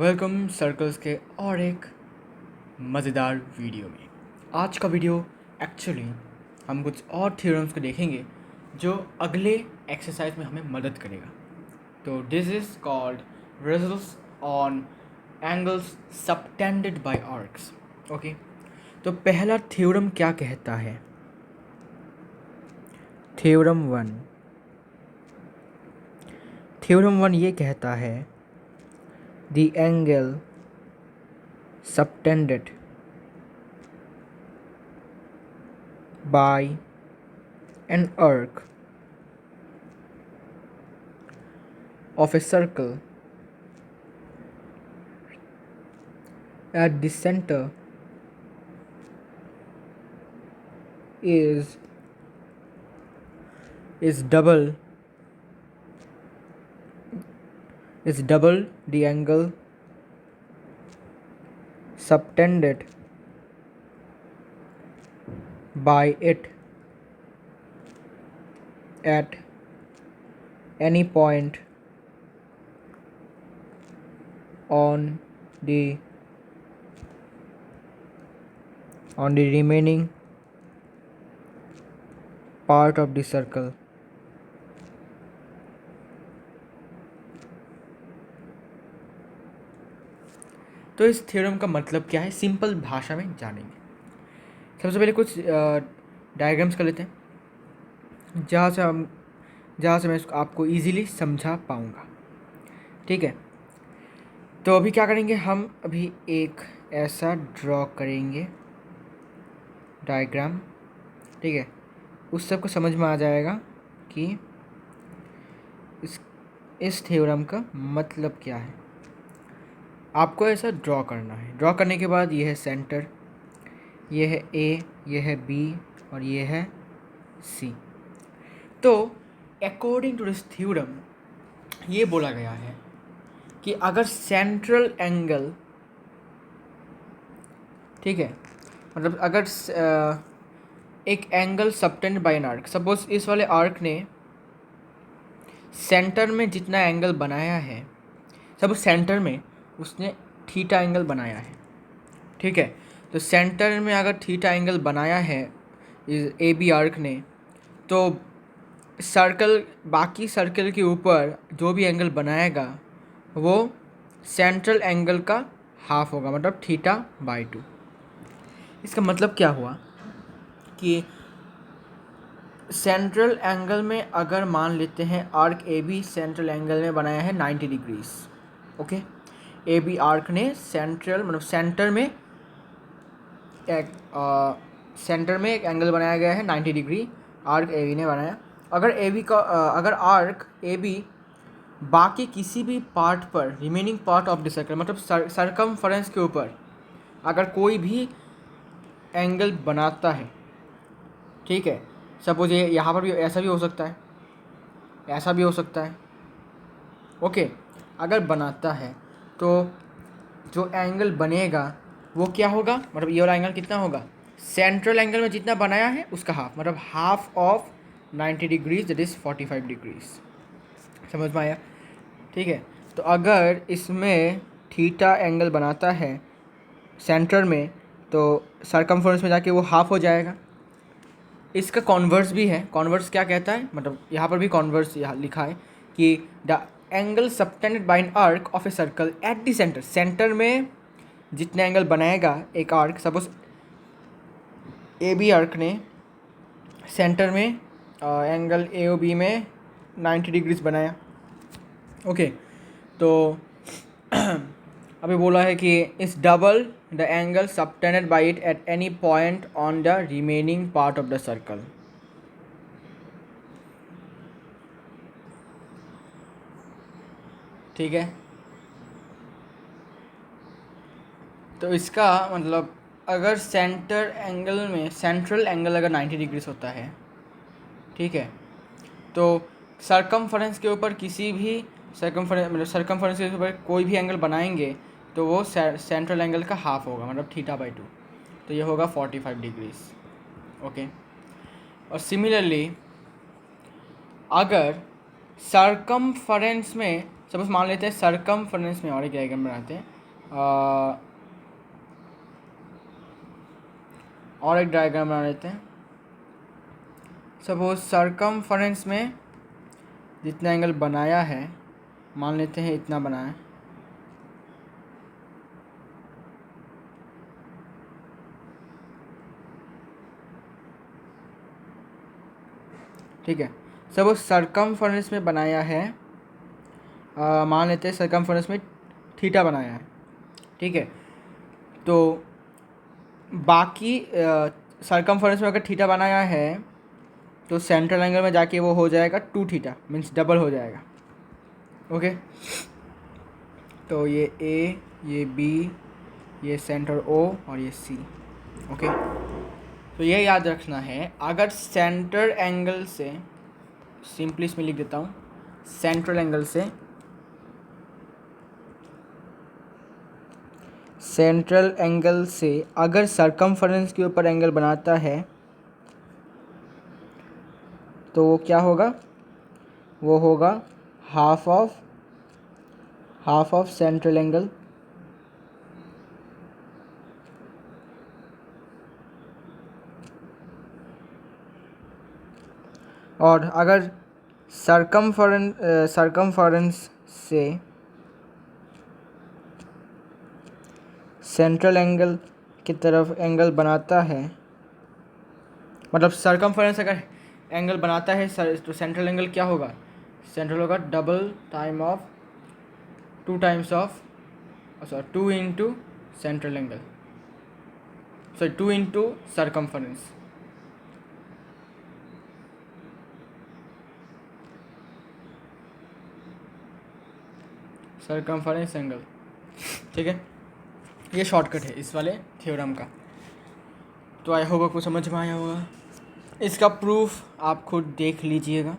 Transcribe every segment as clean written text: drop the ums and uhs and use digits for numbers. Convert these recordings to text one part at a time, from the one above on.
Welcome circles के और एक मज़ेदार वीडियो में। आज का वीडियो एक्चुअली हम कुछ और थ्योरम्स को देखेंगे जो अगले एक्सरसाइज में हमें मदद करेगा। तो this is called results on angles subtended bye arcs. Okay, तो पहला थ्योरम क्या कहता है? थ्योरम वन ये कहता है the angle subtended by an arc of a circle at the center is double the angle subtended by it at any point on the remaining part of the circle. तो इस theorem का मतलब क्या है, simple भाषा में जानेंगे। सबसे पहले कुछ डायग्राम्स कर लेते हैं जहाँ से मैं इसको आपको इजीली समझा पाऊँगा। ठीक है, तो अभी क्या करेंगे, हम अभी एक ऐसा ड्रॉ करेंगे डायग्राम। ठीक है, उस सबको समझ में आ जाएगा कि इस थ्योरम का मतलब क्या है। आपको ऐसा ड्रॉ करना है। ड्रॉ करने के बाद ये है सेंटर, ये है ए, ये है बी और ये है सी। तो अकॉर्डिंग टू दिस थ्योरम ये बोला गया है कि अगर सेंट्रल एंगल, ठीक है, मतलब अगर एक angle subtend by an arc, suppose इस वाले आर्क ने सेंटर में जितना एंगल बनाया है, सपोज सेंटर में उसने थीटा एंगल बनाया है। ठीक है, तो सेंटर में अगर थीटा एंगल बनाया है ए बी आर्क ने, तो सर्कल, बाकी सर्कल के ऊपर जो भी एंगल बनाएगा वो सेंट्रल एंगल का हाफ होगा, मतलब थीटा बाई 2। इसका मतलब क्या हुआ कि सेंट्रल एंगल में अगर मान लेते हैं arc A B central angle में बनाया है 90 degrees. Okay, A B arc ने सेंट्रल मतलब सेंटर में एक एंगल बनाया गया है 90 डिग्री, आर्क ए बी ने बनाया। अगर अगर आर्क ए बी बाकी किसी भी पार्ट पर, remaining part of the circle मतलब सरकमफरेंस के ऊपर अगर कोई भी एंगल बनाता है, ठीक है, सपोज ये यहाँ पर भी ऐसा भी हो सकता है, ऐसा भी हो सकता है। ओके, अगर बनाता है तो जो एंगल बनेगा वो क्या होगा, मतलब ये वाला एंगल कितना होगा, सेंट्रल एंगल में जितना बनाया है उसका हाफ, मतलब half of 90 degrees, that is 45 degrees. समझ में आया? ठीक है, तो अगर इसमें थीटा एंगल बनाता है सेंटर में तो सरकमफरेंस में जाके वो हाफ हो जाएगा। इसका कॉन्वर्स भी है। कॉन्वर्स क्या कहता है, मतलब यहाँ पर भी कॉन्वर्स यहाँ लिखा है कि the angle subtended by an arc of a circle at the centre, centre में जितना एंगल बनाएगा एक arc, suppose A B arc ने सेंटर में एंगल ए ओ बी में 90 डिग्रीज बनाया। ओके, तो अभी बोला है कि इस double the angle subtended bye it at any point on the remaining part of the circle. ठीक है, तो इसका मतलब अगर सेंट्रल एंगल अगर 90 डिग्रीज होता है, ठीक है, तो सरकमफरेंस के ऊपर किसी भी सरकमफरेंस के ऊपर कोई भी एंगल बनाएंगे तो वो सेंट्रल एंगल का हाफ होगा, मतलब थीटा बाई 2, तो ये होगा 45 डिग्रीज। ओके, और सिमिलरली अगर सरकमफरेंस में सपोज मान लेते हैं सरकमफरेंस में और एक डायग्राम बनाते हैं, और एक डायग्राम बना लेते हैं। सपोज सरकमफरेंस में जितना एंगल बनाया है, मान लेते हैं इतना बनाया है, ठीक है। सपोज सरकमफरेंस में बनाया है, मान लेते हैं सरकमफरेंस में थीटा बनाया है, ठीक है। तो बाकी सरकमफरेंस में अगर थीटा बनाया है तो सेंट्रल एंगल में जाके वो हो जाएगा 2 थीटा, मीन्स डबल हो जाएगा। ओके, तो ये ए, ये बी, ये सेंटर ओ और ये सी। ओके, तो ये याद रखना है, अगर सेंटर एंगल से, सिंपली इसमें लिख देता हूँ, सेंट्रल एंगल से, सेंट्रल एंगल से अगर सरकमफरेंस के ऊपर एंगल बनाता है तो वो क्या होगा, वो होगा हाफ ऑफ सेंट्रल एंगल और अगर सरकमफरेंस से सेंट्रल एंगल की तरफ एंगल बनाता है, मतलब सरकमफरेंस अगर एंगल बनाता है तो सेंट्रल एंगल क्या होगा, सेंट्रल होगा double time of 2 times of, sorry 2 into central angle, sorry 2 into circumference. Circumference angle, ठीक है। ये शॉर्टकट है इस वाले थ्योरम का। तो आई होप आपको समझ में आया होगा। इसका प्रूफ आप खुद देख लीजिएगा।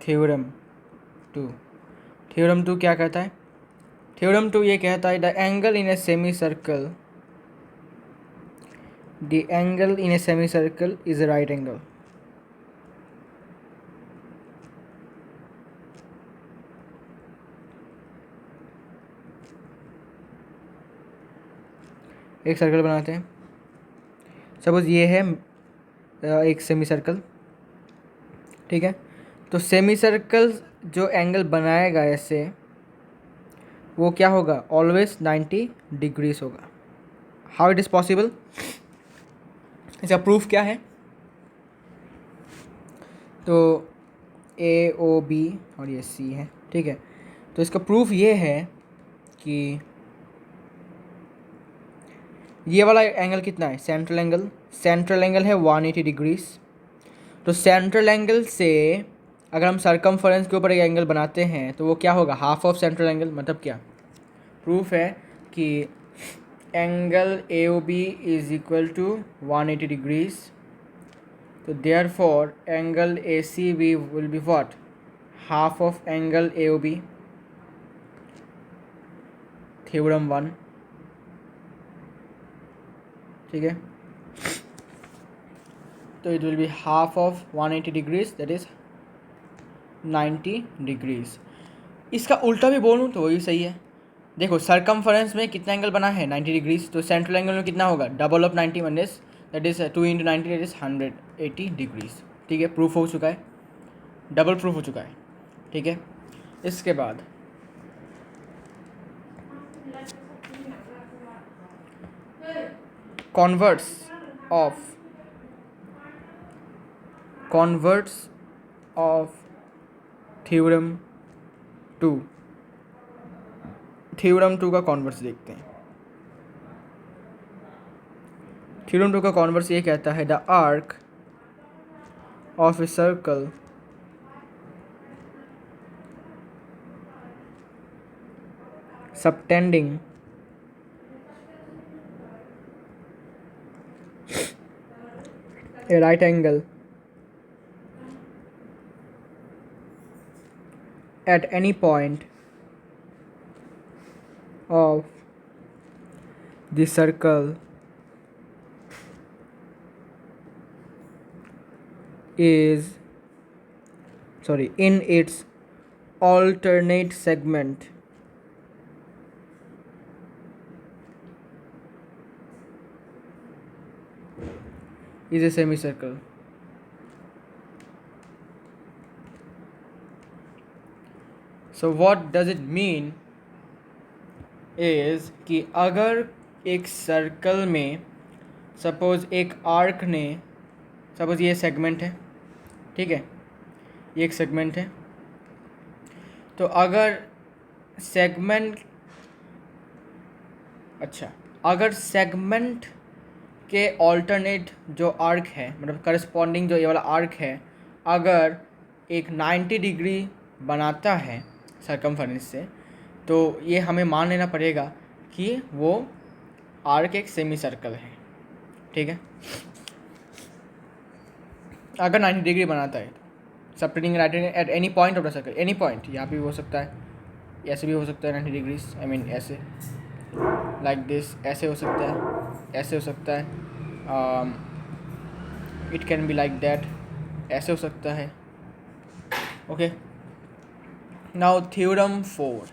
थ्योरम 2, थ्योरम 2 क्या कहता है, थ्योरम 2 ये कहता है the angle in a semi circle, the angle in a semi circle is a right angle. एक सर्कल बनाते हैं, सपोज ये है एक सेमी सर्कल, ठीक है। तो सेमी सर्कल जो एंगल बनाएगा ऐसे, वो क्या होगा, ऑलवेज 90 डिग्रीज होगा। हाउ इट इज़ पॉसिबल, इसका प्रूफ क्या है, तो ए ओ बी और ये सी है, ठीक है। तो इसका प्रूफ ये है कि ये वाला एंगल कितना है, सेंट्रल एंगल, सेंट्रल एंगल है 180 डिग्रीज। तो सेंट्रल एंगल से अगर हम सरकमफरेंस के ऊपर एक एंगल बनाते हैं तो वो क्या होगा, हाफ ऑफ सेंट्रल एंगल। मतलब क्या, प्रूफ है कि angle A O B is equal to 180 degrees, तो therefore angle A C B will be what, half of angle A O B. Theorem 1, ठीक है। तो it will be half of 180 degrees, that is 90 degrees. इसका उल्टा भी बोलूँ तो वही सही है। देखो सरकमफरेंस में कितना एंगल बना है, 90 डिग्रीज, तो सेंट्रल एंगल में कितना होगा, double of 90 minus, that is 2 into 90, that is 180 degrees. ठीक है, प्रूफ हो चुका है, डबल प्रूफ हो चुका है, ठीक है। इसके बाद कॉन्वर्ट्स ऑफ थ्योरम 2, थ्योरम 2 का कॉन्वर्स देखते हैं। थ्योरम 2 का कॉन्वर्स ये कहता है the arc of a circle subtending a right angle at any point of the circle is, sorry, in its alternate segment is a semicircle. So what does it mean is कि अगर एक circle में suppose एक arc ने, suppose ये segment है, ठीक है, ये एक सेगमेंट है, तो अगर सेगमेंट, अच्छा, अगर सेगमेंट के ऑल्टरनेट जो आर्क है, मतलब करस्पॉन्डिंग जो ये वाला आर्क है, अगर एक 90 डिग्री बनाता है सरकमफेरेंस से, तो ये हमें मान लेना पड़ेगा कि वो आर्क एक सेमी सर्कल है, ठीक है। अगर 90 डिग्री बनाता है, subtending writing at any point of the circle, any point, यहाँ पे भी हो सकता है, ऐसे भी हो सकता है 90 डिग्रीज, आई मीन ऐसे, लाइक दिस, ऐसे हो सकता है, ऐसे हो सकता है, it can be like that, ऐसे हो सकता है, okay. Now theorem 4,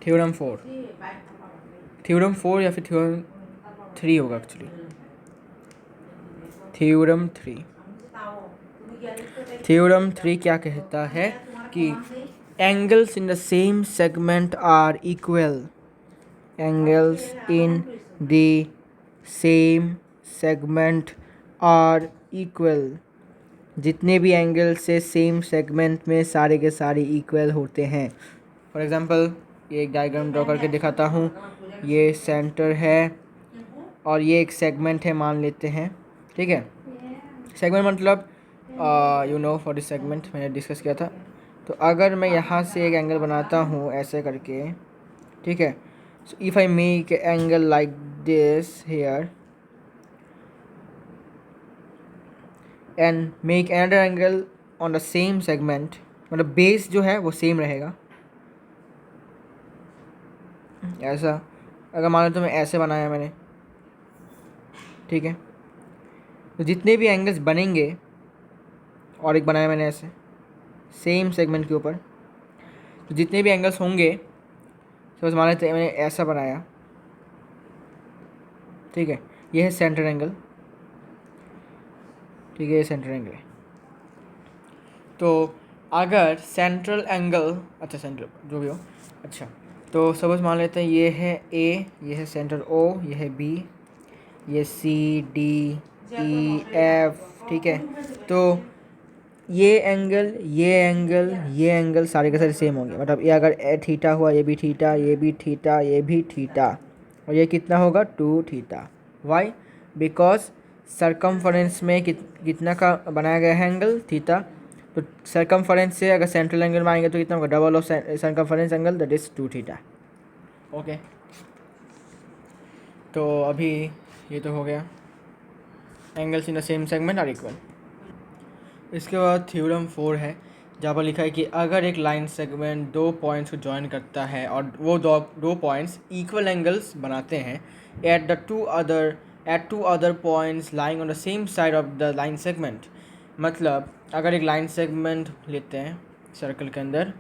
theorem 4, theorem 4 या फिर थ्योरम 3 होगा एक्चुअली, थ्योरम 3, थ्योरम 3 क्या कहता है कि angles in the same segment are equal, angles in the same segment are equal, जितने भी एंगल से सेम सेगमेंट में सारे के सारे इक्वल होते हैं। फॉर एग्जांपल ये एक डायग्राम ड्रॉ करके दिखाता हूँ, ये सेंटर है और ये एक सेगमेंट है मान लेते हैं, ठीक है। सेगमेंट मतलब you know for this segment मैंने डिस्कस किया था। तो अगर मैं यहाँ से एक एंगल बनाता हूँ ऐसे करके, ठीक है, so if I make angle like this here and make another angle on the same segment, मतलब बेस जो है वो सेम रहेगा, ऐसा। अगर मान लो तो मैं ऐसे बनाया मैंने, ठीक है, तो जितने भी एंगल्स बनेंगे, और एक बनाया मैंने ऐसे सेम सेगमेंट के ऊपर, तो जितने भी एंगल्स होंगे, सपोज मान लेते हैं मैंने ऐसा बनाया, ठीक है, ये है सेंटर एंगल, ठीक है, ये सेंटर एंगल है। तो अगर सेंट्रल एंगल, अच्छा सेंट्रल जो भी हो, अच्छा, तो सपोज मान लेते हैं ये है ए, ये है सेंटर ओ, ये है बी, ये सी डी ई एफ, ठीक है। तो ये एंगल, ये एंगल, ये एंगल सारे के सारे सेम होंगे, मतलब ये अगर ए थीटा हुआ, ये भी थीटा, ये भी थीटा, ये भी थीटा, और ये कितना होगा 2 थीटा। वाई? बिकॉज सरकमफरेंस में कितना का बनाया गया है एंगल थीटा, तो सरकमफरेंस से अगर सेंट्रल एंगल मानेंगे तो कितना होगा, double of circumference angle, that is 2 theta, okay. तो अभी ये तो हो गया, angles in the same segment are equal. इसके बाद थ्योरम 4 है, जहाँ पर लिखा है कि अगर एक लाइन सेगमेंट दो पॉइंट्स को ज्वाइन करता है और वो दो पॉइंट्स इक्वल एंगल्स बनाते हैं at two other points lying on the same side of the line segment, मतलब अगर एक लाइन सेगमेंट लेते हैं सर्कल के अंदर,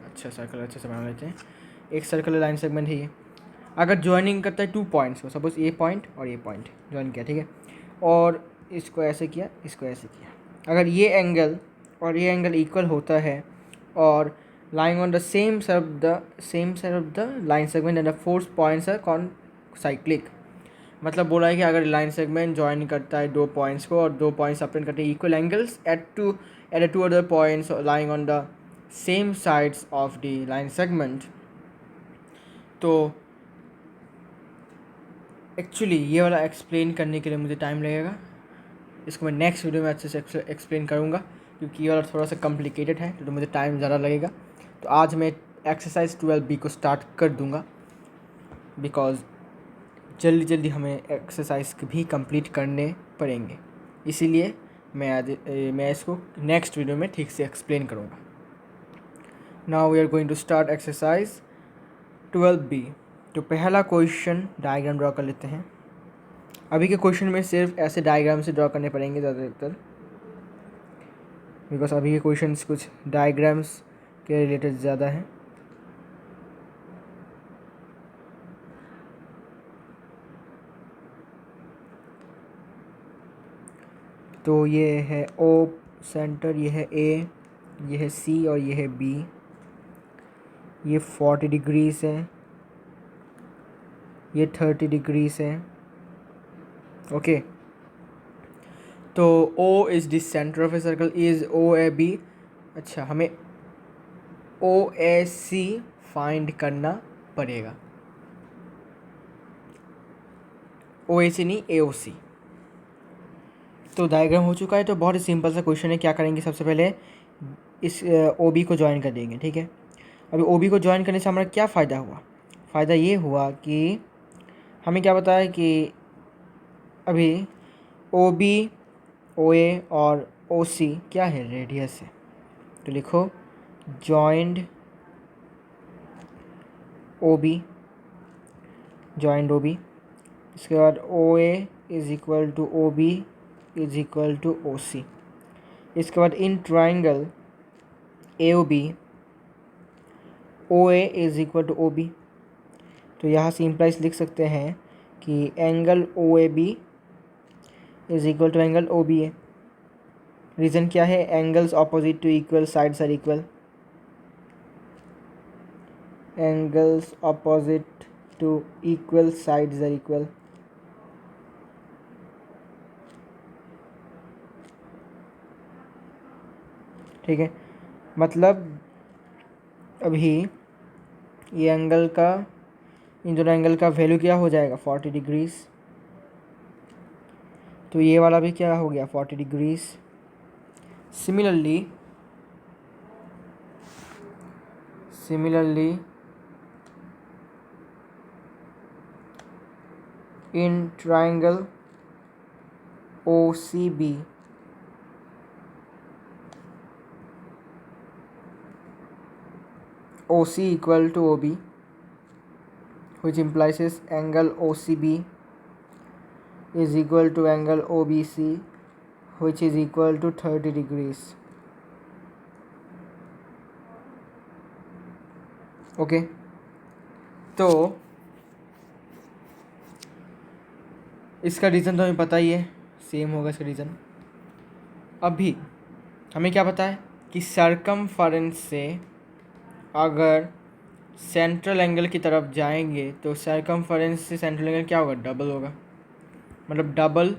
अच्छा सर्कल अच्छे से बना लेते हैं, एक सर्कल लाइन सेगमेंट है ये, अगर ज्वाइनिंग करता है 2 पॉइंट्स को, सपोज ये पॉइंट और ये पॉइंट ज्वाइन किया, ठीक है, और इसको ऐसे किया, इसको ऐसे किया, अगर ये एंगल और ये एंगल इक्वल होता है और lying on the same side of the line segment and the fourth points are concyclic, मतलब बोला है कि अगर लाइन सेगमेंट ज्वाइन करता है दो पॉइंट्स को और दो पॉइंट्स अपने करते हैं equal angles at two other points lying on the same sides of the line segment, तो एक्चुअली ये वाला एक्सप्लेन करने के लिए मुझे टाइम लगेगा, इसको मैं नेक्स्ट वीडियो में अच्छे से एक्सप्लेन करूँगा, क्योंकि ये वाला थोड़ा सा कॉम्प्लिकेटेड है, तो मुझे टाइम ज़्यादा लगेगा। तो आज मैं एक्सरसाइज 12B को स्टार्ट कर दूँगा, बिकॉज जल्दी जल्दी हमें एक्सरसाइज भी कंप्लीट करने पड़ेंगे, इसीलिए मैं इसको नेक्स्ट वीडियो में ठीक से एक्सप्लेन करूँगा। Now we are going to start exercise 12B। तो पहला क्वेश्चन डायग्राम ड्रॉ कर लेते हैं। अभी के क्वेश्चन में सिर्फ ऐसे डायग्राम से ड्रॉ करने पड़ेंगे ज़्यादातर, बिकॉज अभी के क्वेश्चंस कुछ डायग्राम्स के रिलेटेड ज़्यादा हैं। तो ये है O सेंटर, ये है A, ये है C और ये है B। ये 40 डिग्रीज है, ये 30 डिग्रीज है। ओके, तो O is the centre of a circle, is OAB। अच्छा, हमें OAC फाइंड करना पड़ेगा, OAC नहीं, AOC। तो डायग्राम हो चुका है। तो बहुत ही सिंपल सा क्वेश्चन है। क्या करेंगे, सबसे पहले इस OB को ज्वाइन कर देंगे, ठीक है। अभी OB को ज्वाइन करने से हमारा क्या फ़ायदा हुआ? फ़ायदा ये हुआ कि हमें क्या पता है कि अभी OB, OA और OC क्या है, रेडियस है। तो लिखो जॉइंड OB, जॉइंड OB। इसके बाद OA is equal to OB is equal to OC। इसके बाद in triangle AOB OA is equal to OB। तो यहाँ से इम्प्लाइज लिख सकते हैं कि angle OAB is equal to angle OBA। Reason क्या है? Angles opposite to equal sides are equal. Angles opposite to equal sides are equal. ठीक है, मतलब अभी ये एंगल का, इन दोनों एंगल का वैल्यू क्या हो जाएगा, 40 डिग्रीज। तो ये वाला भी क्या हो गया, 40 degrees. Similarly in triangle OCB OC equal to OB, which implies is angle OCB is equal to angle OBC, which is equal to 30 degrees. Okay, तो इसका रीज़न तो हमें पता ही है, सेम होगा इसका रीज़न। अभी हमें क्या पता है कि सर्कमफरेंस से अगर सेंट्रल एंगल की तरफ जाएंगे तो सर्कमफरेंस से सेंट्रल एंगल क्या होगा, डबल होगा। मतलब डबल,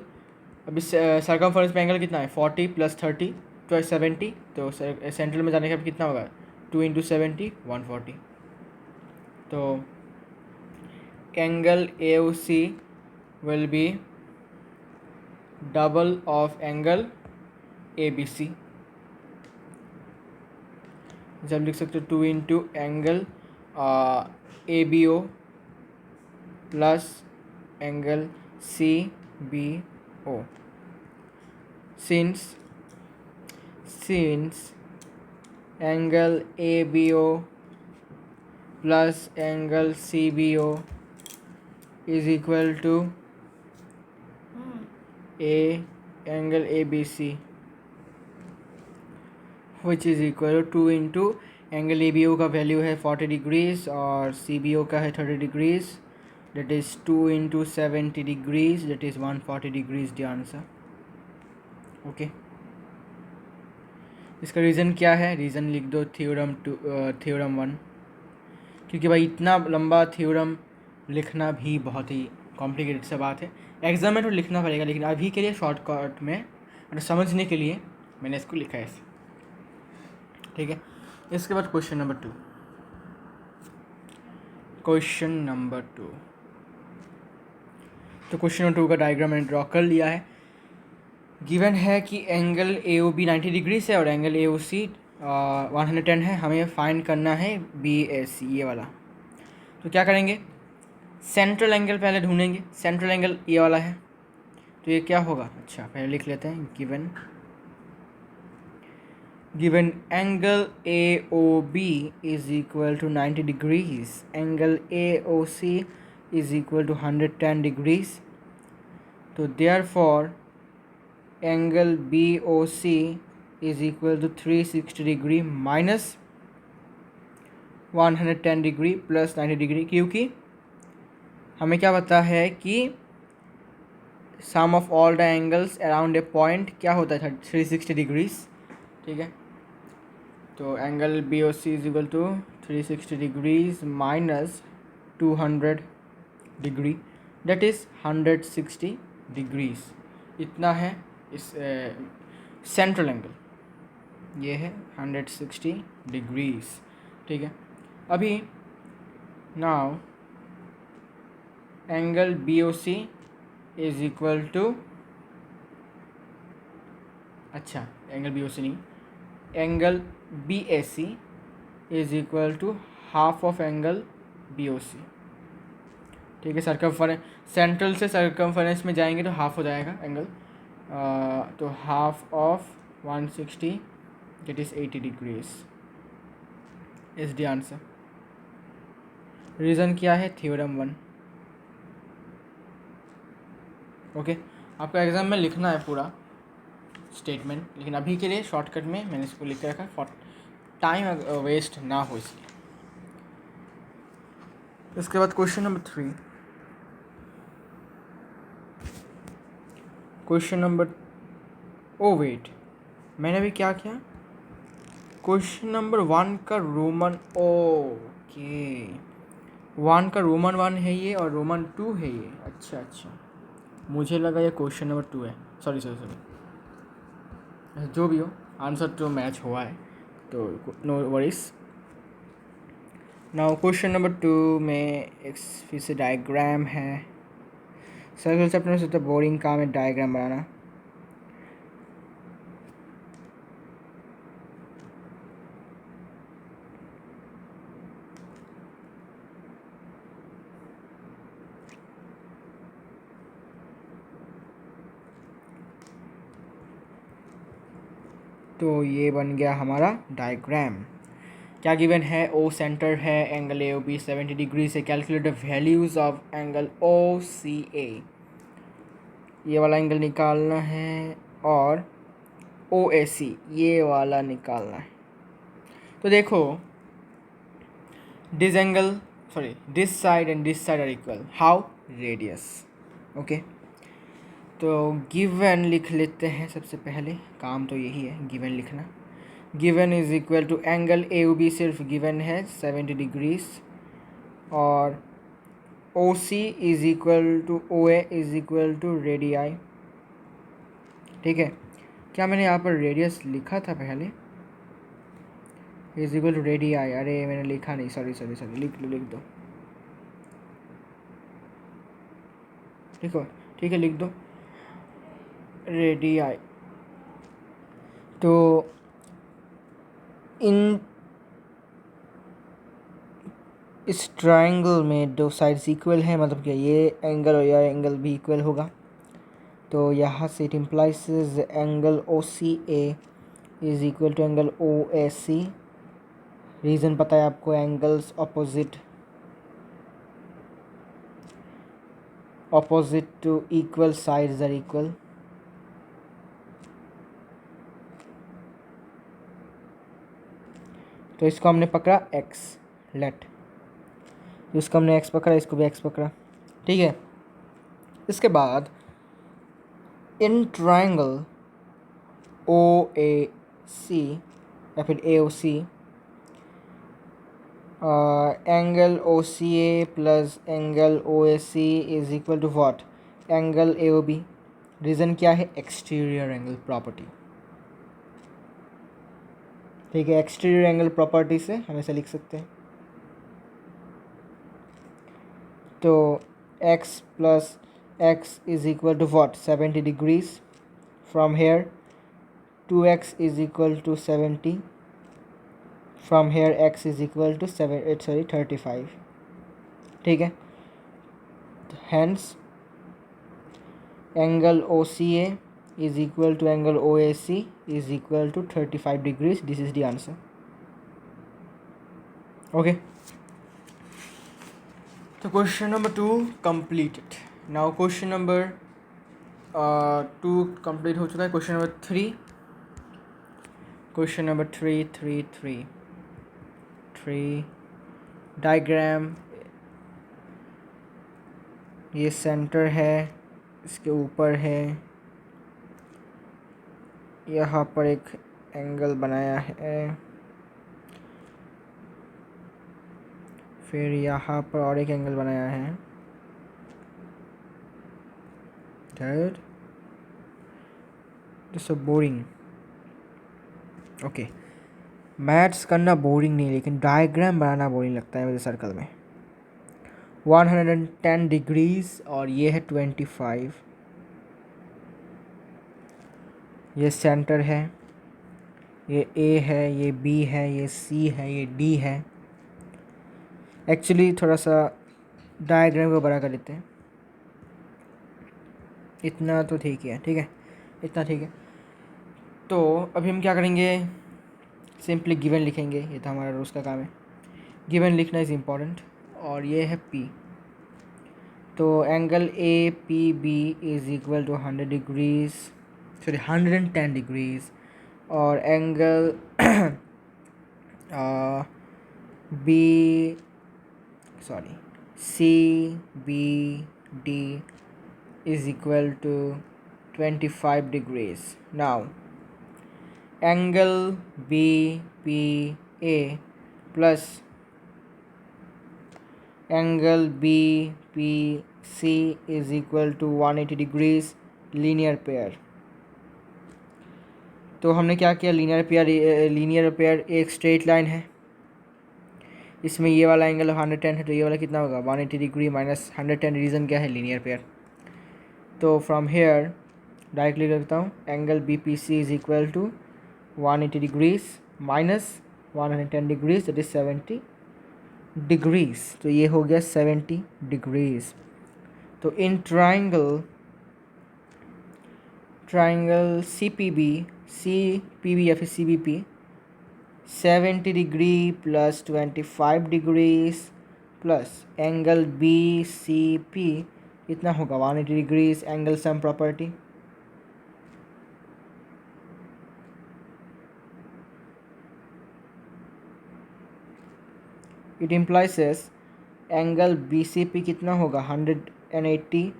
अभी सर्कमफरेंस पे एंगल कितना है, 40 + 30 तो 70। तो सेंट्रल में जाने का कितना होगा, 2 × 70 140। तो angle AOC will be double of angle ABC। जब लिख सकते हो 2 × angle ABO plus angle CBO। since angle ABO plus angle CBO is equal to angle ABC, which is equal to 2 × angle ABO का वैल्यू है 40 degrees और CBO का है 30 degrees, that is 2 × 70 degrees, that is 140 degrees the answer. Okay, इसका reason क्या है, reason लिख दो थ्योरम 1, क्योंकि भाई इतना लंबा थ्योरम लिखना भी बहुत ही कॉम्प्लिकेटेड सा बात है। एग्जाम में तो लिखना पड़ेगा, लेकिन अभी के लिए शॉर्टकट में और समझने के लिए मैंने इसको लिखा है ऐसे, ठीक है। इसके बाद क्वेश्चन नंबर 2। तो क्वेश्चन नंबर 2 का डायग्राम मैंने ड्रॉ कर लिया है। गिवन है कि एंगल AOB 90 डिग्रीज है और एंगल AOC 110 है। हमें फाइंड करना है BAC, ये वाला। तो क्या करेंगे, सेंट्रल एंगल पहले ढूंढेंगे। सेंट्रल एंगल ये वाला है, तो ये क्या होगा, अच्छा पहले लिख लेते हैं, given angle AOB is equal to 90 degrees, angle AOC is equal to 110 degrees, तो therefore angle BOC is equal to 360 degree minus 110 degree plus 90 degree, क्योंकि हमें क्या पता है कि sum of all the angles around a point क्या होता है 360 डिग्रीज। ठीक है, तो angle BOC is equal to 360 degrees minus 200 degree, that is 160 degrees. इतना है इस सेंट्रल एंगल, ये है 160 डिग्रीज। ठीक है, अभी now angle BOC is equal to, अच्छा एंगल BOC नहीं, angle BAC is equal to half of angle BOC। ठीक है, सर्कमफरेंस, सेंट्रल से सर्कमफरेंस में जाएंगे तो हाफ हो जाएगा एंगल, तो half of 160 that is 80 degrees is the answer. Reason क्या है, थ्योरम 1। ओके, आपका एग्ज़ाम में लिखना है पूरा स्टेटमेंट, लेकिन अभी के लिए शॉर्टकट में मैंने इसको लिख के रखा फॉर टाइम वेस्ट ना हो इसलिए। इसके बाद question number 3, question number, oh wait, मैंने भी क्या किया, क्वेश्चन नंबर 1 का रोमन, ओके 1 का रोमन 1 है ये और रोमन 2 है ये, अच्छा, मुझे लगा ये क्वेश्चन नंबर 2 है, सॉरी, जो भी हो आंसर तो मैच हुआ है, तो no worries. Now question number 2 में एक फिर से डायग्राम है। सर्कल चैप्टर में सबसे बोरिंग काम है डायग्राम बनाना। तो ये बन गया हमारा डायग्राम। क्या गिवन है, ओ सेंटर है, एंगल AOB 70 डिग्री से, calculate the values of angle OCA, ये वाला एंगल निकालना है, और OAC ये वाला निकालना है। तो देखो this side and this side are equal, how, radius. Okay, तो गिवन लिख लेते हैं सबसे पहले, काम तो यही है गिवन लिखना। Given is equal to angle AOB सिर्फ गिवन है 70 डिग्रीज, और OC is equal to OA is equal to radii. ठीक है, क्या मैंने यहाँ पर रेडियस लिखा था पहले, इज इक्वल टू रेडियाई, अरे मैंने लिखा नहीं, सॉरी, लिख दो, ठीक है लिख दो रेडियाई। तो इन इस ट्रायंगल में दो साइड्स इक्वल है, मतलब क्या ये एंगल और यह एंगल भी इक्वल होगा, तो यहाँ से it implies angle OCA is equal to angle OAC। Reason पता है आपको, angles opposite to equal sides are equal. तो इसको हमने पकड़ा x, लेट, इसको हमने x पकड़ा, इसको भी x पकड़ा। ठीक है, इसके बाद इन ट्रायंगल OAC या फिर AOC, angle OCA plus angle OAC is equal to what, angle AOB। Reason क्या है, एक्सटीरियर एंगल प्रॉपर्टी। ठीक है, एक्सटीरियर एंगल प्रॉपर्टी से हमेशा लिख सकते हैं। तो x plus x is equal to what, 70 degrees, from here 2x is equal to 70, from here x is equal to 35। ठीक है, hence angle OCA is equal to angle OAC is equal to 35 degrees. This is the answer. Okay, so question number 2 completed. Now question number two complete हो चुका है। Question number three, question number three three three three diagram. ये centre है, इसके ऊपर है, यहाँ पर एक एंगल बनाया है, फिर यहाँ पर और एक एंगल बनाया है। That is so boring. Okay, maths करना बोरिंग नहीं, लेकिन डायग्राम बनाना बोरिंग लगता है मुझे। सर्कल में 110 डिग्रीज और ये है 25। ये सेंटर है, ये ए है, ये बी है, ये सी है, ये डी है। एक्चुअली थोड़ा सा डायग्राम को बड़ा कर लेते हैं। इतना तो ठीक है, ठीक है, इतना ठीक है। तो अभी हम क्या करेंगे, सिंपली गिवन लिखेंगे। ये तो हमारा रोज़ का काम है, गिवन लिखना इज़ इम्पॉर्टेंट। और ये है पी, तो angle A P B is equal to 100 degrees, sorry 110 degrees. और angle B, sorry C B D is equal to 25 degrees. Now angle BPA plus angle BPC is equal to 180 degrees, linear pair। तो हमने क्या किया, linear pair एक straight line है, इसमें ये वाला एंगल 110 है, तो ये वाला कितना होगा 180 डिग्री माइनस 110। रीज़न क्या है, लीनियर पेयर। तो फ्रॉम हेयर डायरेक्टली रखता हूँ, angle B P C is equal to 180 degrees minus 110 degrees, that is 70 degrees. तो ये हो गया 70 डिग्रीज। तो in triangle C P B या फिर C B P 70 degree plus 25 degrees plus angle B C P कितना होगा 180 degrees, angle sum property. It implies angle B C P कितना होगा 180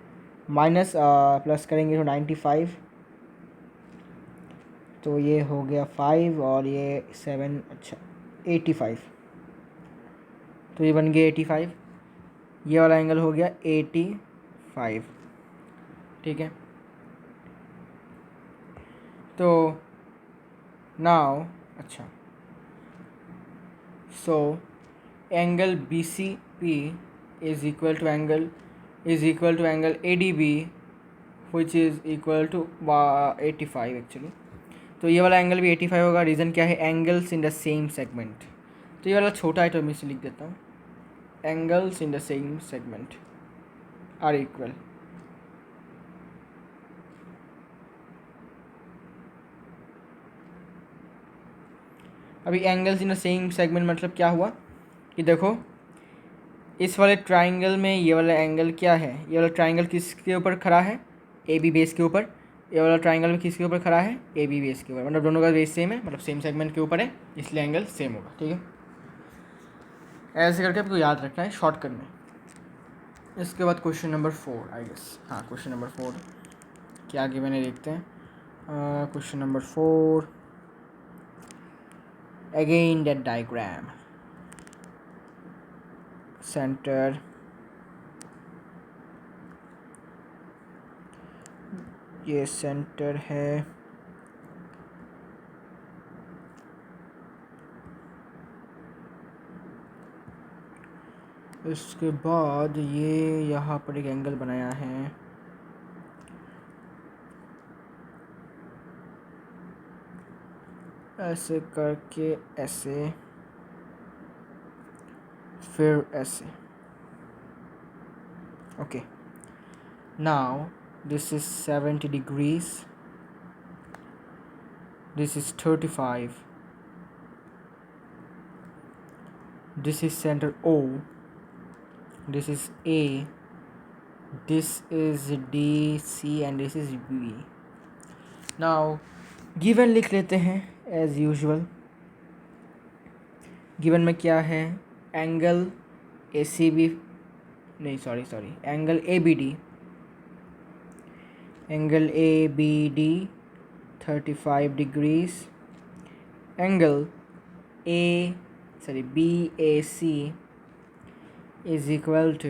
माइनस प्लस करेंगे तो 95, तो ये हो गया 5 और ये 7, अच्छा 85। तो ये बन गया 85, ये वाला एंगल हो गया 85, ठीक है। तो नाउ अच्छा, so angle B C P is equal to angle A D B which is equal to 85 actually. तो ये वाला एंगल भी 85 होगा। रीज़न क्या है, angles in the same segment. तो ये वाला छोटा है तो मैं इसे लिख देता हूँ, angles in the same segment are equal. अभी angles in the same segment मतलब क्या हुआ कि देखो, इस वाले ट्राइंगल में ये वाला एंगल क्या है, ये वाला ट्राइंगल किसके ऊपर खड़ा है, ए बी बेस के ऊपर। ये वाला ट्राइंगल में किसके ऊपर खड़ा है, ए बी बेस के ऊपर, मतलब दोनों का बेस सेम है, मतलब सेम सेगमेंट के ऊपर है, इसलिए एंगल सेम होगा, ठीक है। ऐसे करके आपको याद रखना है शॉर्टकट में। इसके बाद क्वेश्चन नंबर 4 आई गेस, हाँ क्वेश्चन नंबर 4 क्या आगे मैंने देखते हैं। Question number 4 again that diagram, centre, ये सेंटर है, इसके बाद ये यहाँ पर एक एंगल बनाया है, ऐसे करके ऐसे, फिर ऐसे, okay. Now this is 70 degrees, this is 35, this is center O, this is A, this is D C and this is B. Now given लिख लेते हैं एज यूजुअल. गिवन में क्या है? एंगल ए सी बी, नहीं sorry angle A B D, angle A B D 35 degrees, angle B A C is equal to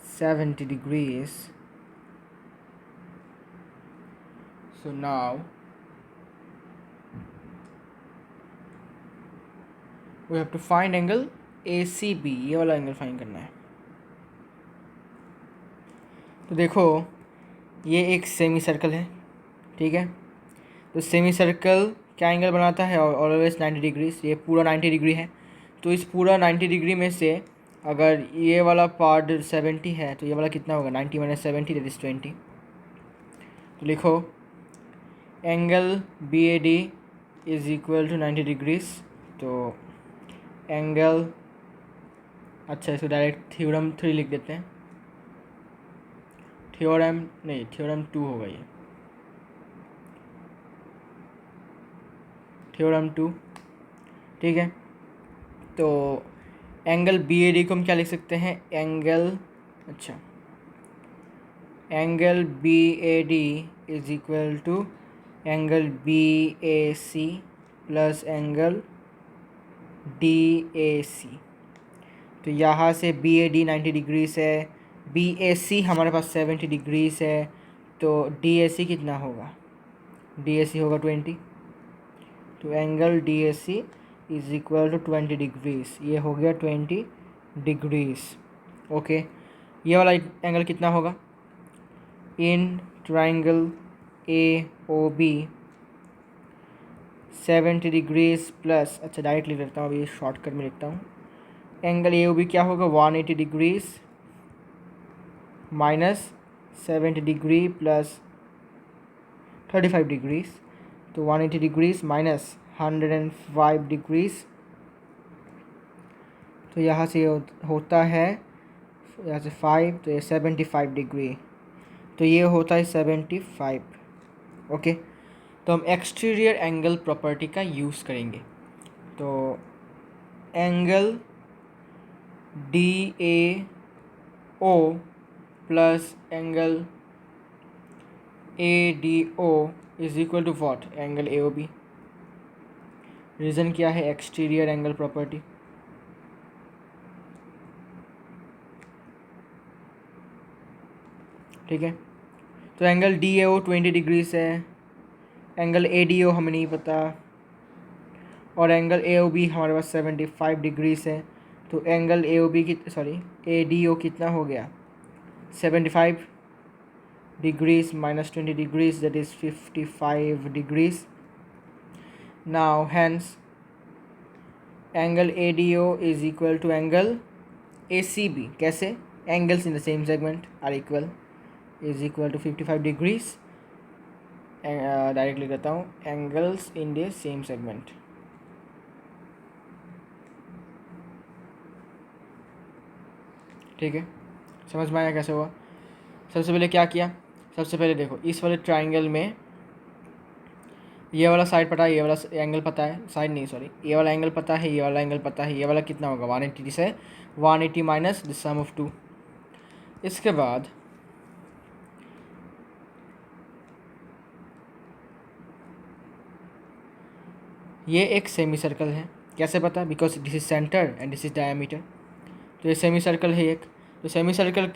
70 degrees. So now we have to find angle ACB. ये वाला angle find करना है. तो देखो ये एक semi circle है, ठीक है. तो सेमी सर्कल क्या एंगल बनाता है? Always 90 degrees. ये पूरा 90 डिग्री है. तो इस पूरा 90 डिग्री में से अगर ये वाला पार्ट 70 है तो ये वाला कितना होगा? 90 माइनस 70 दैट इज 20. तो लिखो angle B A D is equal to 90 degrees. तो एंगल, अच्छा इसको डायरेक्ट थ्योरम 3 लिख देते हैं. थ्योरम 2 होगा ये. थ्योरम 2, ठीक है. तो एंगल बी ए डी को हम क्या लिख सकते हैं? Angle B A D is equal to angle B A C plus angle D A C. तो यहाँ से बी ए डी 90 डिग्रीज है, बी ए सी हमारे पास 70 डिग्रीज है. तो डी ए सी कितना होगा? डी ए सी होगा 20. तो angle D A C is equal to 20 degrees. ये हो गया 20 डिग्रीज. ओके, ये वाला एंगल कितना होगा? In triangle A O B 70 degrees plus, अच्छा डायरेक्ट लिख लेता हूँ, अभी शॉर्टकट में लिखता हूँ. एंगल ए ओ बी क्या होगा? 180 degrees minus 70 degree plus 35 degrees. तो 180 डिग्रीज माइनस 105 डिग्रीज. तो यहाँ से होता है, यहाँ से 5, तो ये 75 डिग्री. तो ये होता है 75. ओके, तो हम एक्सटीरियर एंगल प्रॉपर्टी का यूज़ करेंगे. तो angle D A O plus angle A D O is equal to what? Angle A O B. Reason क्या है? Exterior angle property. ठीक है. तो angle D A O 20 degrees है, एंगल ए डी ओ हमें नहीं पता, और एंगल ए ओ बी हमारे पास 75 डिग्रीज है. तो एंगल ए ओ बी की ए डी ओ कितना हो गया? 75 degrees minus 20 degrees that is 55 degrees. Now hence angle A D O is equal to angle A C B. कैसे? Angles in the same segment are equal, is equal to 55 degrees. Direct लिख देता हूँ, angles in the same segment. ठीक है, समझ में आया कैसे हुआ? सबसे पहले क्या किया? सबसे पहले देखो इस वाले ट्राइंगल में ये वाला साइड पता है, ये वाला एंगल पता है, साइड नहीं सॉरी, ये वाला एंगल पता है, ये वाला एंगल पता है. ये वाला कितना होगा? 180 से 180 माइनस द सम ऑफ 2. इसके बाद ये एक सेमी सर्कल है. कैसे पता? Because this is centre and this is diameter. तो ये सेमी सर्कल है एक. तो सेमी सर्कल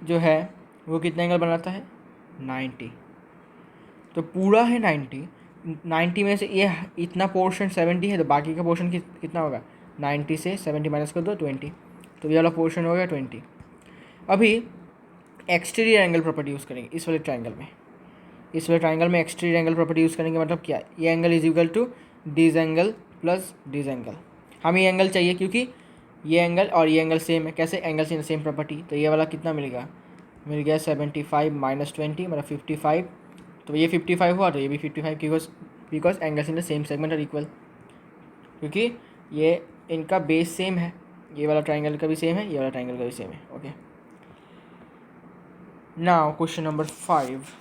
जो है वो कितना एंगल बनाता है? 90. तो पूरा है 90 में से ये इतना पोर्शन 70 है, तो बाकी का पोर्शन कितना होगा? 90 से 70 माइनस कर दो 20. तो ये वाला पोर्शन हो गया 20. अभी एक्सटीरियर एंगल प्रॉपर्टी यूज़ करेंगे इस वाले ट्राइंगल में. इस वाले ट्राइंगल में एक्सटीरियर एंगल प्रॉपर्टी यूज़ करेंगे. मतलब क्या? ये angle is equal to this angle plus this angle. हमें ये एंगल चाहिए क्योंकि ये एंगल और ये एंगल सेम है. कैसे? Angles in same property. तो ये वाला कितना मिलेगा? मिल गया 75 माइनस 20 मतलब 55. तो ये 55 हुआ, तो ये भी 55 because angles in the same segment are equal. क्योंकि ये इनका बेस सेम है, ये वाला ट्राइंगल का भी सेम है, ये वाला ट्राइंगल का भी सेम है. Okay, Now question number 5.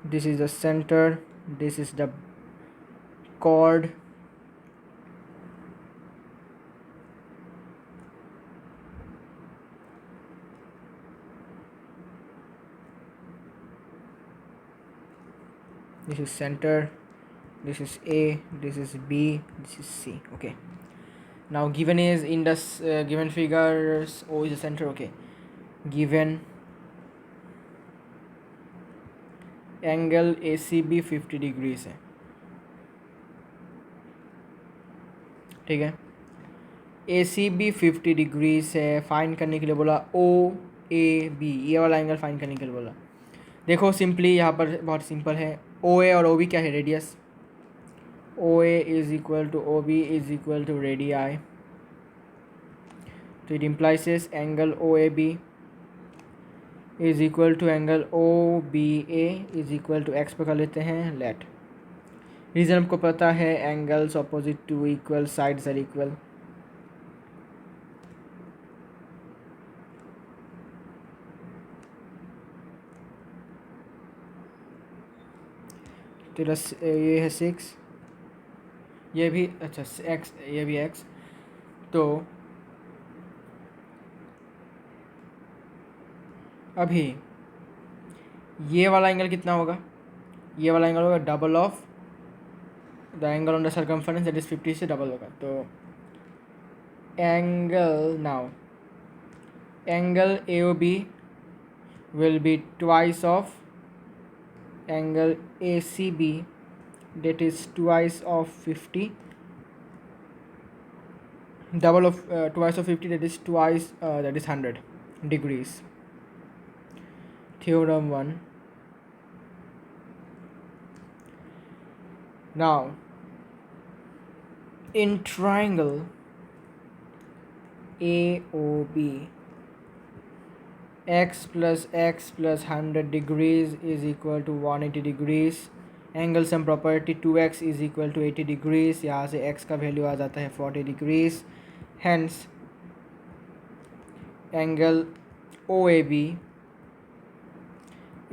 This is the center, this is the chord, this is center, this is A, this is B, this is C. Okay, now given is in the given figures O is the center. Okay, given angle ACB 50 degrees है, ठीक है। ACB 50 degrees है, find करने के लिए बोला OAB, ये वाला एंगल फाइंड करने के लिए बोला। देखो सिंपली यहाँ पर बहुत सिंपल है, OA और OB क्या है, radius. OA is equal to OB is equal to radii, तो it implies angle OAB is equal to angle OBA is equal to x पर कर लेते हैं लेट। रीज़न आपको पता है, angles opposite to equal sides are equal. तेरा ये है 6, ये भी अच्छा x, ये भी x, तो अभी ये वाला एंगल कितना होगा, ये वाला एंगल होगा double of the angle on the circumference, that is 50 से डबल होगा। तो angle now angle AOB will be twice of angle ACB, that is twice of 50, double of twice of 50, that is twice that is 100 degrees. Theorem 1. Now in triangle AOB, x plus 100 degrees is equal to 180 degrees, angle sum property 2x is equal to 80 degrees, यहाँ से x का value आ जाता है 40 degrees, hence angle OAB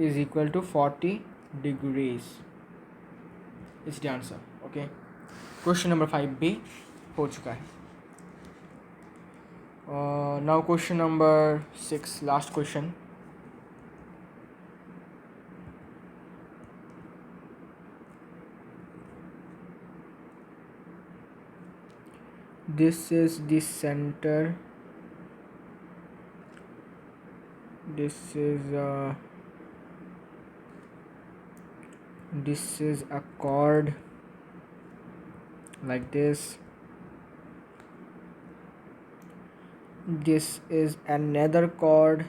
is equal to 40 degrees is the answer. Okay, question number 5 भी हो चुका है। Now question number 6, last question. This is the center, this is a chord like this, this is another chord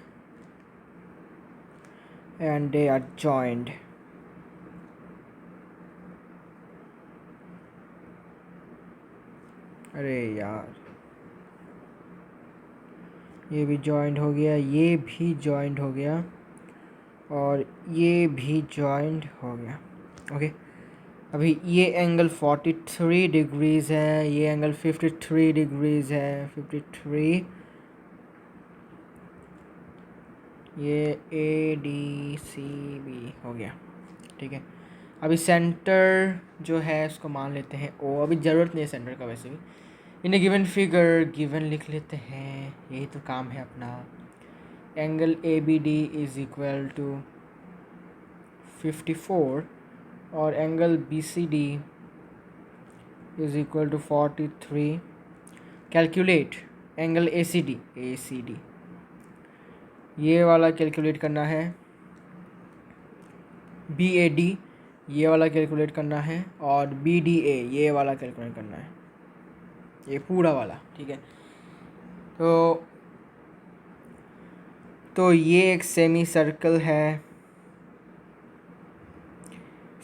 and they are joined। अरे यार, ये भी joint हो गया, ये भी जॉइंट हो गया और ये भी जॉइंट हो गया। ओके, अभी ये एंगल 43 डिग्रीज है, ये एंगल 53 डिग्रीज है, 53, ये ADCB हो गया, ठीक है। अभी सेंटर जो है उसको मान लेते हैं O, अभी ज़रूरत नहीं है सेंटर का, वैसे भी in a given figure given लिख लेते हैं, यही तो काम है अपना। Angle ABD is equal to 54 और angle BCD is equal to 43। Calculate angle ACD, ये वाला कैलकुलेट करना है, BAD ये वाला कैलकुलेट करना है और BDA ये वाला कैलकुलेट करना है, ये पूरा वाला, ठीक है। तो ये एक सेमी सर्कल है,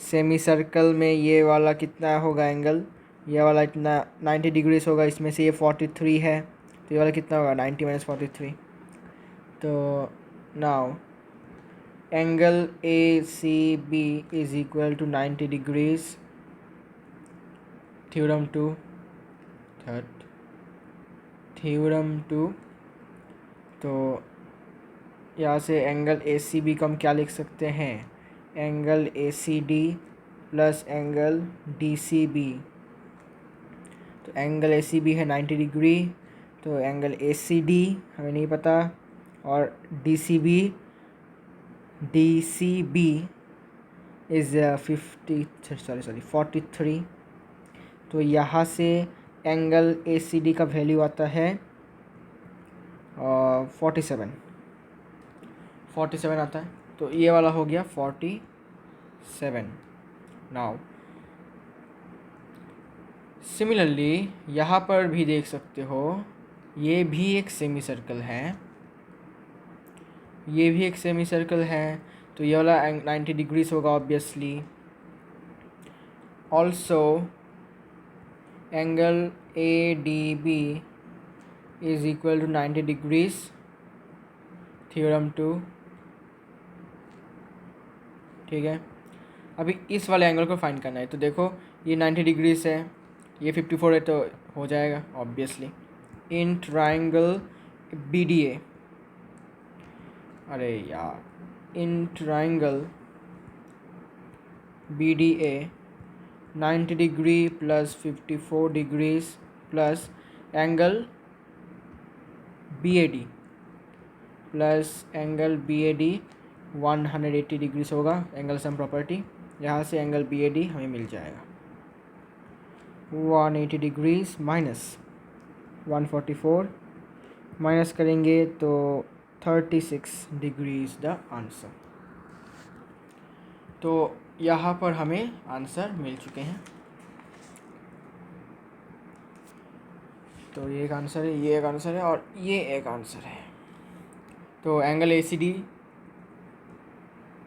सेमी सर्कल में ये वाला कितना होगा एंगल, ये वाला इतना 90 डिग्रीज होगा, इसमें से ये 43 है, तो ये वाला कितना होगा 90 माइनस 43। तो now angle ACB is equal to 90 degrees, theorem 2 third. Theorem 2। तो यहाँ से एंगल ए सी बी को हम क्या लिख सकते हैं, angle A C D plus angle D C B. तो एंगल ए सी बी है 90 डिग्री, तो एंगल ए सी डी हमें नहीं पता, और डी सी बी इज़ 43। तो यहाँ से एंगल ए सी डी का वैल्यू आता है 47 आता है। तो ये वाला हो गया 47। नाउ सिमिलरली यहाँ पर भी देख सकते हो, ये भी एक सेमी सर्कल है, ये भी एक सेमी सर्कल है। तो ये वाला 90 डिग्रीज होगा obviously. Also angle A D B is equal to 90 degrees, theorem 2। ठीक है, अभी इस वाले एंगल को फाइंड करना है। तो देखो ये 90 डिग्रीज है, ये 54 है, तो हो जाएगा obviously. In triangle B D A, अरे यार, in triangle B D A 90 degree plus 54 degrees plus angle B A D plus angle B A D 180 degrees होगा, एंगल सम प्रॉपर्टी। यहाँ से एंगल बी ए डी हमें मिल जाएगा 180 degrees minus 144, minus करेंगे तो 36 degrees the answer. तो यहाँ पर हमें आंसर मिल चुके हैं। तो ये एक आंसर है, ये एक आंसर है, और ये एक आंसर है। तो एंगल ए सी डी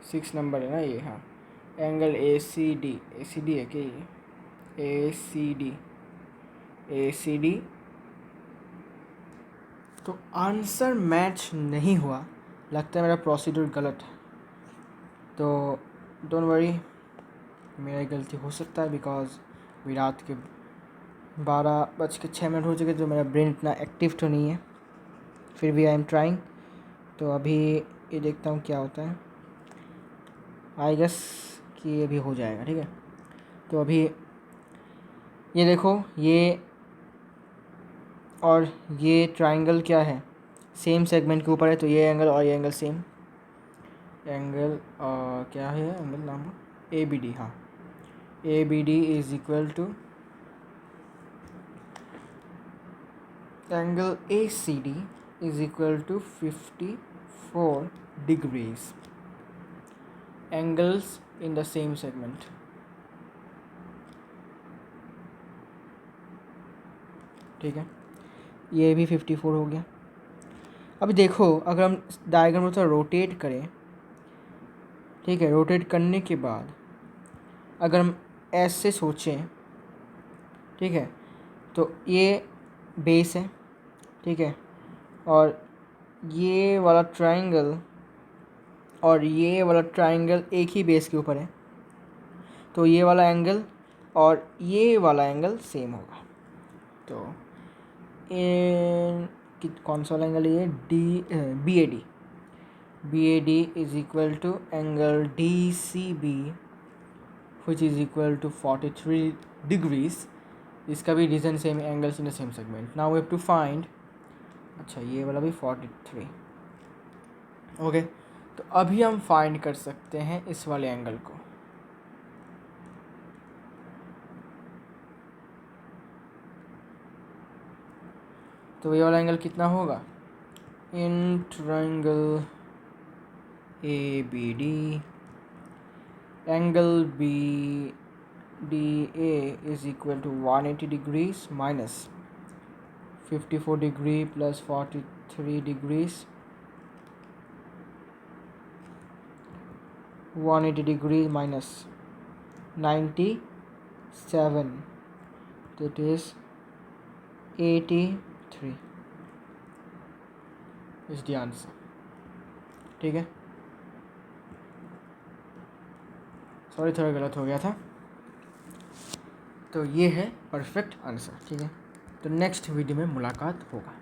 6 नंबर है ना ये, हाँ, एंगल ए सी डी है क्या ये, ए सी डी। तो आंसर मैच नहीं हुआ, लगता है मेरा प्रोसीड्यूर गलत है। तो डोंट वरी, मेरी गलती हो सकता है, बिकॉज अभी रात के 12:06 हो चुके, तो मेरा ब्रेन इतना एक्टिव तो नहीं है, फिर भी आई एम ट्राइंग। तो अभी ये देखता हूँ क्या होता है, आई गेस कि ये भी हो जाएगा। ठीक है, तो अभी ये देखो, ये और ये ट्राइंगल क्या है, सेम सेगमेंट के ऊपर है, तो ये एंगल और ये एंगल सेम एंगल, क्या है एंगल नाम, ए बी डी। हाँ, A B D is equal to angle A C D is equal to 54 degrees, angles in the same segment. ठीक है, ये भी 54 हो गया। अभी देखो, अगर हम डायग्राम को थोड़ा रोटेट करें, ठीक है, रोटेट करने के बाद अगर हम ऐसे सोचें, ठीक है, तो ये बेस है, ठीक है, और ये वाला ट्रायंगल और ये वाला ट्रायंगल एक ही बेस के ऊपर है, तो ये वाला एंगल और ये वाला एंगल सेम होगा। तो कौन सा वाला एंगल है ये, B A D is equal to angle D C B which is equal to 43 degrees. इसका भी reason same, angles in the same segment. Now we have to find, अच्छा ये वाला भी 43। ओके, तो अभी हम फाइंड कर सकते हैं इस वाले एंगल को। तो ये वाला एंगल कितना होगा, in triangle A B D angle B D A is equal to 180 degrees minus 54 degree plus 43 degrees, 180 degree minus 97, that is 83 is the answer। ठीक है, सॉरी थोड़ा गलत हो गया था। तो ये है परफेक्ट आंसर। ठीक है, तो नेक्स्ट वीडियो में मुलाकात होगा।